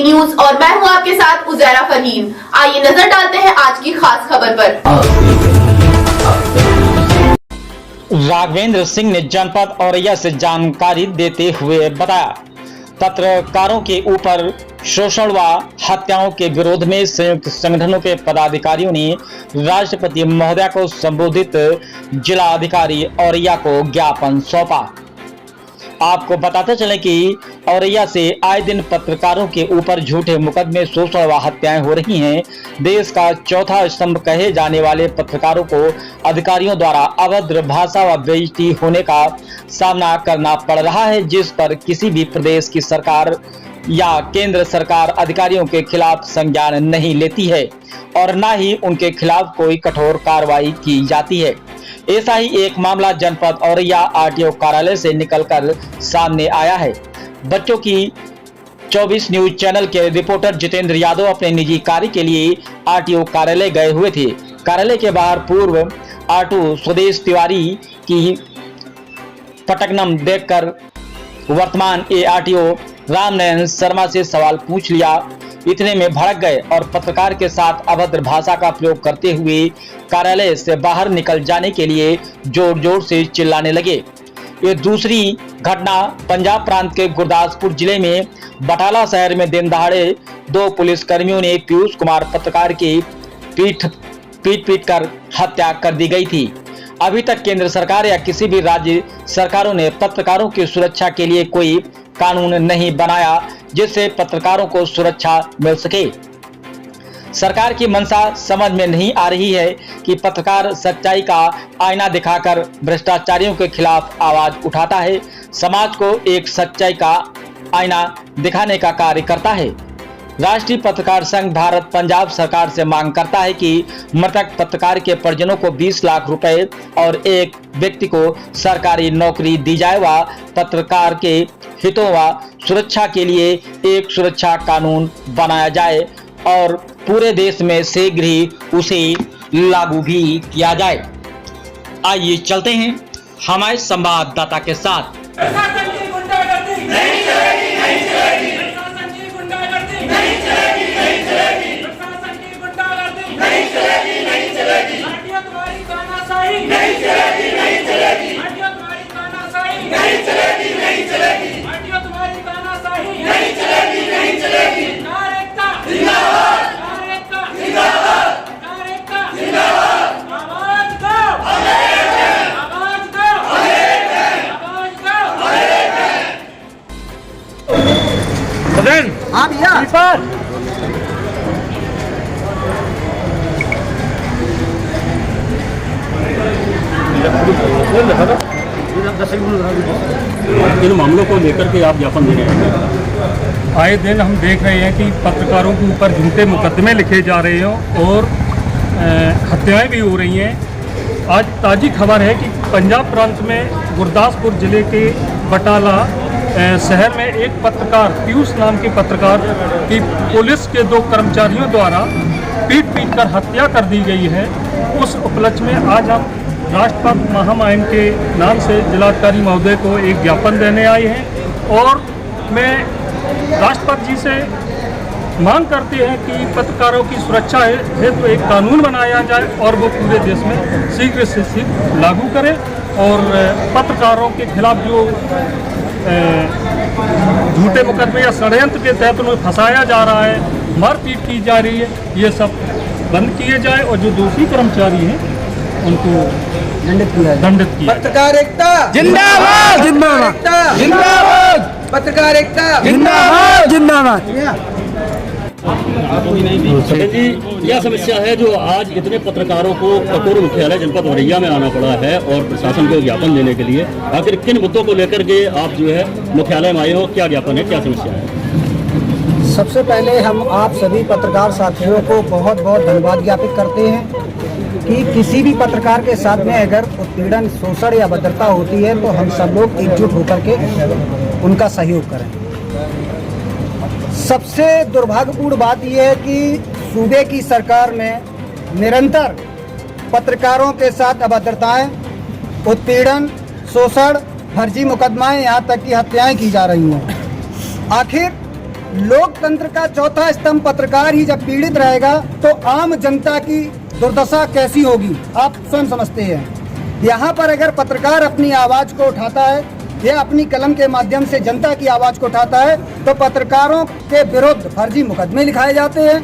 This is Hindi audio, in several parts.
न्यूज और मैं हूं आपके साथ उजैरा फरहीन। आइए नजर डालते हैं आज की खास खबर पर। राघवेंद्र सिंह ने जनपद औरैया से जानकारी देते हुए बताया, पत्रकारों के ऊपर शोषण व हत्याओं के विरोध में संयुक्त संगठनों के पदाधिकारियों ने राष्ट्रपति महोदय को संबोधित जिला अधिकारी औरैया को ज्ञापन सौंपा। आपको बताते चले कि औरैया से आए दिन पत्रकारों के ऊपर झूठे मुकदमे, शोषण व हत्याएं हो रही हैं। देश का चौथा स्तंभ कहे जाने वाले पत्रकारों को अधिकारियों द्वारा अभद्र भाषा व बेइज्जती होने का सामना करना पड़ रहा है, जिस पर किसी भी प्रदेश की सरकार या केंद्र सरकार अधिकारियों के खिलाफ संज्ञान नहीं लेती है और न ही उनके खिलाफ कोई कठोर कार्रवाई की जाती है। ऐसा ही एक मामला जनपद औरैया आरटीओ कार्यालय से निकलकर सामने आया है। बच्चों की 24 न्यूज चैनल के रिपोर्टर जितेंद्र यादव अपने निजी कार्य के लिए आरटीओ कार्यालय गए हुए थे। कार्यालय के बाहर पूर्व आरटीओ स्वदेश तिवारी की पटकनम देखकर वर्तमान आरटीओ रामनयन शर्मा से सवाल पूछ लिया। इतने में भड़क गए और पत्रकार के साथ अभद्र भाषा का प्रयोग करते हुए कार्यालय से बाहर निकल जाने के लिए जोर जोर से चिल्लाने लगे। ये दूसरी घटना पंजाब प्रांत के गुरदासपुर जिले में बटाला शहर में दिन दहाड़े 2 पुलिस कर्मियों ने पीयूष कुमार पत्रकार की पीट कर हत्या कर दी गई थी। अभी तक केंद्र सरकार या किसी भी राज्य सरकारों ने पत्रकारों की सुरक्षा के लिए कोई कानून नहीं बनाया जिससे पत्रकारों को सुरक्षा मिल सके। सरकार की मंशा समझ में नहीं आ रही है कि पत्रकार सच्चाई का आईना दिखाकर भ्रष्टाचारियों के खिलाफ आवाज उठाता है, समाज को एक सच्चाई का आईना दिखाने का कार्य करता है। राष्ट्रीय पत्रकार संघ भारत पंजाब सरकार से मांग करता है कि मृतक पत्रकार के परिजनों को 20 लाख रुपए और एक व्यक्ति को सरकारी नौकरी दी जाए व पत्रकार के हितों व सुरक्षा के लिए एक सुरक्षा कानून बनाया जाए और पूरे देश में शीघ्र ही उसे लागू भी किया जाए। आइए चलते हैं हमारे संवाददाता के साथ। हाँ भैया इन मामलों को लेकर के आप ज्ञापन दे रहे हैं। आए दिन हम देख रहे हैं कि पत्रकारों के ऊपर झूठे मुकदमे लिखे जा रहे हैं और हत्याएं भी हो रही हैं। आज ताज़ी खबर है कि पंजाब प्रांत में गुरदासपुर जिले के बटाला शहर में एक पत्रकार पीयूष नाम के पत्रकार की पुलिस के 2 कर्मचारियों द्वारा पीट कर हत्या कर दी गई है। उस उपलक्ष्य में आज हम राष्ट्रपति महामहिम के नाम से जिलाधिकारी महोदय को एक ज्ञापन देने आए हैं और मैं राष्ट्रपति जी से मांग करते हैं कि पत्रकारों की सुरक्षा हेतु एक कानून बनाया जाए और वो पूरे देश में शीघ्र से शीघ्र लागू करें और पत्रकारों के खिलाफ जो झूठे मुकदमे या षड्यंत्र के तहत उन्हें फंसाया जा रहा है, मारपीट की जा रही है, ये सब बंद किए जाए और जो दोषी कर्मचारी हैं उनको दंडित किया। पत्रकार एकता जिंदाबाद जिंदाबाद जिंदाबाद पत्रकार एकता जिंदाबाद जिंदाबाद। जी, यह समस्या है जो आज इतने पत्रकारों को कठोर मुख्यालय जनपद औरैया में आना पड़ा है और प्रशासन को ज्ञापन देने के लिए। आखिर किन मुद्दों को लेकर के आप जो है मुख्यालय में आए हो, क्या ज्ञापन है, क्या समस्या है? सबसे पहले हम आप सभी पत्रकार साथियों को बहुत बहुत धन्यवाद ज्ञापित करते हैं कि किसी भी पत्रकार के साथ में अगर उत्पीड़न, शोषण या भद्रता होती है तो हम सब लोग एकजुट होकर के उनका सहयोग करें। सबसे दुर्भाग्यपूर्ण बात यह है कि सूबे की सरकार में निरंतर पत्रकारों के साथ अभद्रताएं, उत्पीड़न, शोषण, फर्जी मुकदमाएं, यहाँ तक कि हत्याएं की जा रही हैं। आखिर लोकतंत्र का चौथा स्तंभ पत्रकार ही जब पीड़ित रहेगा तो आम जनता की दुर्दशा कैसी होगी, आप स्वयं समझते हैं। यहाँ पर अगर पत्रकार अपनी आवाज़ को उठाता है या अपनी कलम के माध्यम से जनता की आवाज़ को उठाता है तो पत्रकारों के विरुद्ध फर्जी मुकदमे लिखाए जाते हैं,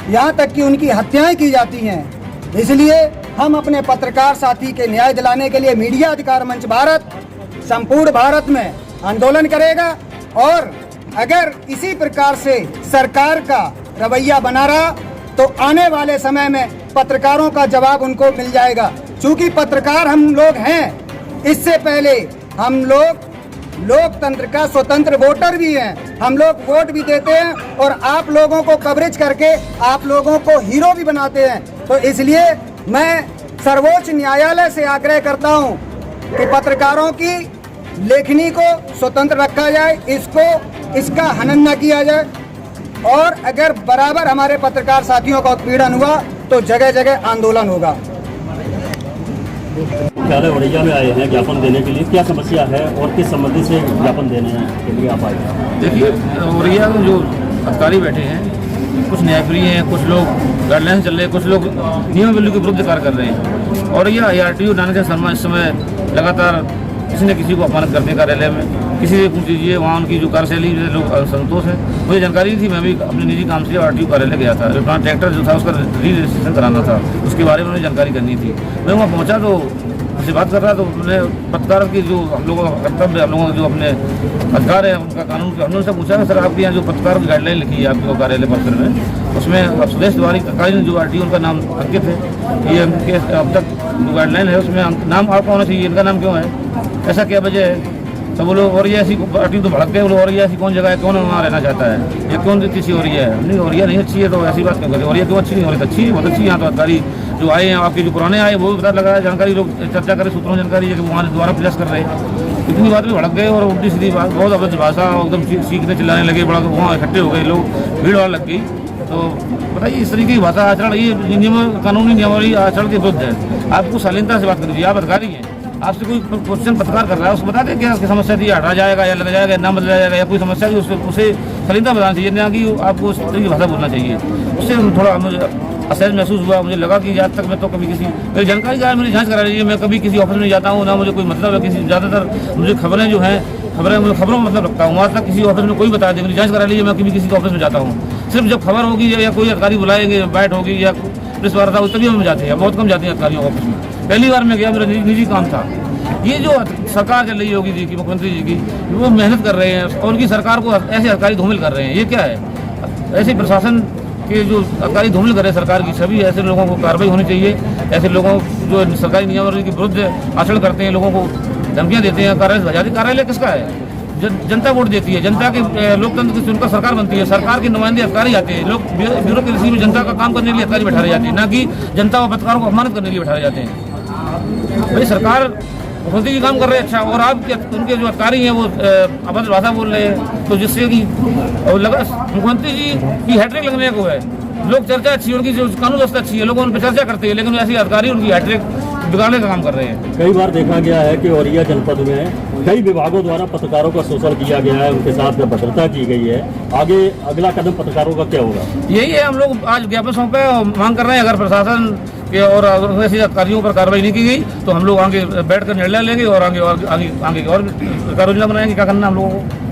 यहाँ तक कि उनकी हत्याएं की जाती हैं। इसलिए हम अपने पत्रकार साथी के न्याय दिलाने के लिए मीडिया अधिकार मंच भारत संपूर्ण भारत में आंदोलन करेगा और अगर इसी प्रकार से सरकार का रवैया बना रहा तो आने वाले समय में पत्रकारों का जवाब उनको मिल जाएगा। चूंकि पत्रकार हम लोग हैं, इससे पहले हम लोग लोकतंत्र का स्वतंत्र वोटर भी हैं, हम लोग वोट भी देते हैं और आप लोगों को कवरेज करके आप लोगों को हीरो भी बनाते हैं। तो इसलिए मैं सर्वोच्च न्यायालय से आग्रह करता हूं कि पत्रकारों की लेखनी को स्वतंत्र रखा जाए, इसका हनन न किया जाए और अगर बराबर हमारे पत्रकार साथियों का उत्पीड़न हुआ तो जगह जगह आंदोलन होगा। मुख्यालय औरैया में आए हैं ज्ञापन देने के लिए, क्या समस्या है और किस संबंधी से ज्ञापन देने के लिए आप आए हैं? देखिए, औरैया में जो अधिकारी बैठे हैं कुछ न्यायप्रिय हैं, कुछ लोग गाइडलाइन चल रहे हैं, कुछ लोग नियम बिल्लू के विरुद्ध कार्य कर रहे हैं। औरैया ARTO नानक शर्मा इस समय लगातार किसी न किसी को अपमानित करते कार्यालय में, किसी से पूछ लीजिए वहाँ उनकी जो कार्यशैली लोग असंतोष है। मुझे जानकारी थी, मैं भी अपने निजी काम से RTO कार्यालय गया था, अपना ट्रैक्टर जो था उसका रजिस्ट्रेशन कराना था, उसके बारे में मुझे जानकारी करनी थी। मैं वहाँ पहुँचा तो उससे बात कर रहा तो मैंने पत्रकार की जो हम लोगों का कर्तव्य, हम लोगों के जो अपने अधिकार है उनका कानून के, हमने उनसे पूछा सर आपके यहाँ जो पत्रकार की गाइडलाइन लिखी है आपके कार्यालय परिसर में, उसमें सुदेश तिवारी कार्यालय जो RTO उनका नाम अंकित है, ये उनके अब तक जो गाइडलाइन है उसमें नाम आपका होना चाहिए, इनका नाम क्यों है, ऐसा क्या वजह है? तो बोलो और ये ऐसी RTO तो भड़क गए, बोलो और ये ऐसी कौन जगह है, कौन वहाँ रहना चाहता है, ये कौन किसी और ये है नहीं, और ये नहीं अच्छी है तो ऐसी बात क्यों करते, और ये क्यों अच्छी नहीं हो रही, अच्छी है, बहुत अच्छी। यहाँ तो अधिकारी जो आए हैं आपके जो पुराने आए वो भी पता लगा है, जानकारी लोग चर्चा करें, सूत्रों जानकारी है कि वहाँ दोबारा प्रयास कर रहे हैं। इतनी बात भी भड़क गए और उल्टी सीधी बात, बहुत अभद्र भाषा, एकदम सीखने चिल्लाने लगे, बड़ा वहाँ इकट्ठे हो गए लोग, भीड़ भाड़ लग गई। तो बताइए इस तरीके की भाषा आचरण, ये नियम कानूनी नियमावली आचरण के विरुद्ध है। आपको शालीनता से बात कर दीजिए, आप अधिकारी हैं, आपसे कोई क्वेश्चन पत्रकार कर रहा है, उसको बता दें क्या समस्या थी, हटा जाएगा या लगा जाएगा, नाम बदला जाएगा या कोई समस्या थी, उसे शालीनता बताना चाहिए, ना कि आपको उस तरीके की भाषा बोलना चाहिए। उससे थोड़ा मुझे असहज महसूस हुआ, मुझे लगा कि आज तक मैं तो कभी किसी मेरी जानकारी का मेरी जांच करा लीजिए, मैं कभी किसी ऑफिस में जाता हूँ ना मुझे कोई मतलब है किसी, ज़्यादातर मुझे खबरें जो हैं खबरों में मतलब रखता हूँ, वहाँ तक किसी ऑफिस में कोई बता दे, मेरी जांच करा लीजिए, मैं कभी किसी ऑफिस में जाता हूँ, सिर्फ जब खबर होगी या कोई अधिकारी बुलाएंगे, बैठ होगी या प्रेस वार्ता होगी तभी हम जाते हैं, बहुत कम जाते हैं अधिकारियों ऑफिस में। पहली बार मैं गया, मेरा निजी काम था। ये जो सरकार चल रही होगी जी की, मुख्यमंत्री जी की, वो मेहनत कर रहे हैं और उनकी सरकार को ऐसे अधिकारी धूमिल कर रहे हैं, ये क्या है? ऐसे प्रशासन के जो अधिकारी धूमिल कर रहे हैं सरकार की, सभी ऐसे लोगों को कार्रवाई होनी चाहिए। ऐसे लोगों जो सरकारी नियमावली के विरुद्ध आचरण करते हैं, लोगों को धमकियां देते हैं, कार्यालय किसका है? जनता वोट देती है, जनता के लोकतंत्र की उनका सरकार बनती है, सरकार के नुमाइंदे अधिकारी आते हैं, लोग ब्यूरोक्रेसी में जनता का काम करने के लिए अधिकारी बैठाए जाते हैं, ना कि जनता व पत्रकारों को अपमानित करने के लिए बैठाए जाते हैं। भाई सरकार मुख्यमंत्री जी काम कर रहे हैं अच्छा, और आप उनके जो अधिकारी हैं वो अभद्र भाषा बोल रहे हैं, तो जिससे कि लगा मुख्यमंत्री जी की हैट्रिक लगने को है। लोग चर्चा अच्छी है, उनकी जो कानून व्यवस्था अच्छी है, लोग उन पर चर्चा करते हैं, लेकिन ऐसे अधिकारी उनकी हैट्रिक बिगाड़ने का काम कर रहे हैं। कई बार देखा गया है कि औरैया जनपद में कई विभागों द्वारा पत्रकारों का शोषण किया गया है, उनके साथ भद्रता की गई है। आगे अगला कदम पत्रकारों का क्या होगा? यही है, हम लोग आज ज्ञापन सौंपे और मांग कर रहे हैं, अगर प्रशासन के और ऐसे अधिकारियों पर कार्रवाई नहीं की गई तो हम लोग आगे बैठकर निर्णय लेंगे और आगे और कार्य योजना बनाएंगे क्या करना हम लोगों को।